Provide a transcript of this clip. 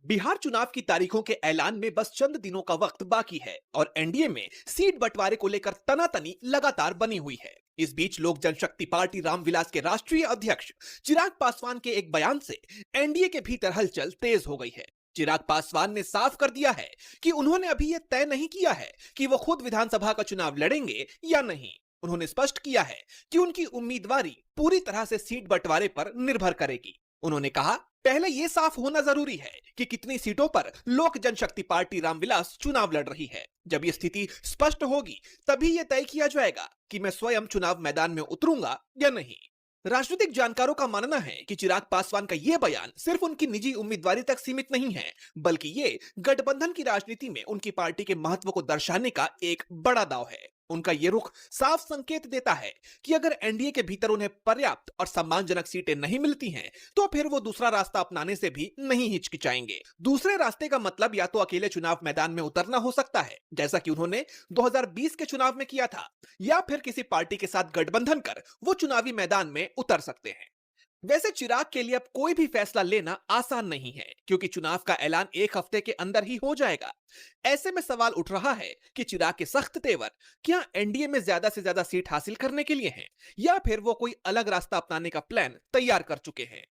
बिहार चुनाव की तारीखों के ऐलान में बस चंद दिनों का वक्त बाकी है और एनडीए में सीट बंटवारे को लेकर तनातनी लगातार बनी हुई है। इस बीच लोक जनशक्ति पार्टी रामविलास के राष्ट्रीय अध्यक्ष चिराग पासवान के एक बयान से एनडीए के भीतर हलचल तेज हो गई है। चिराग पासवान ने साफ कर दिया है कि उन्होंने अभी यह तय नहीं किया है कि वो खुद विधानसभा का चुनाव लड़ेंगे या नहीं। उन्होंने स्पष्ट किया है कि उनकी उम्मीदवारी पूरी तरह से सीट बंटवारे पर निर्भर करेगी। उन्होंने कहा, पहले यह साफ होना जरूरी है कि कितनी सीटों पर लोक जनशक्ति पार्टी रामविलास चुनाव लड़ रही है। जब यह स्थिति स्पष्ट होगी तभी यह तय किया जाएगा कि मैं स्वयं चुनाव मैदान में उतरूंगा या नहीं। राजनीतिक जानकारों का मानना है कि चिराग पासवान का यह बयान सिर्फ उनकी निजी उम्मीदवारी तक सीमित नहीं है, बल्कि ये गठबंधन की राजनीति में उनकी पार्टी के महत्व को दर्शाने का एक बड़ा दाव है। उनका ये रुख साफ संकेत देता है कि अगर एनडीए के भीतर उन्हें पर्याप्त और सम्मानजनक सीटें नहीं मिलती हैं, तो फिर वो दूसरा रास्ता अपनाने से भी नहीं हिचकिचाएंगे। दूसरे रास्ते का मतलब या तो अकेले चुनाव मैदान में उतरना हो सकता है, जैसा कि उन्होंने 2020 के चुनाव में किया था, या फिर किसी पार्टी के साथ गठबंधन कर वो चुनावी मैदान में उतर सकते हैं। वैसे चिराग के लिए अब कोई भी फैसला लेना आसान नहीं है, क्योंकि चुनाव का ऐलान एक हफ्ते के अंदर ही हो जाएगा। ऐसे में सवाल उठ रहा है कि चिराग के सख्त तेवर क्या एनडीए में ज्यादा से ज्यादा सीट हासिल करने के लिए हैं, या फिर वो कोई अलग रास्ता अपनाने का प्लान तैयार कर चुके हैं।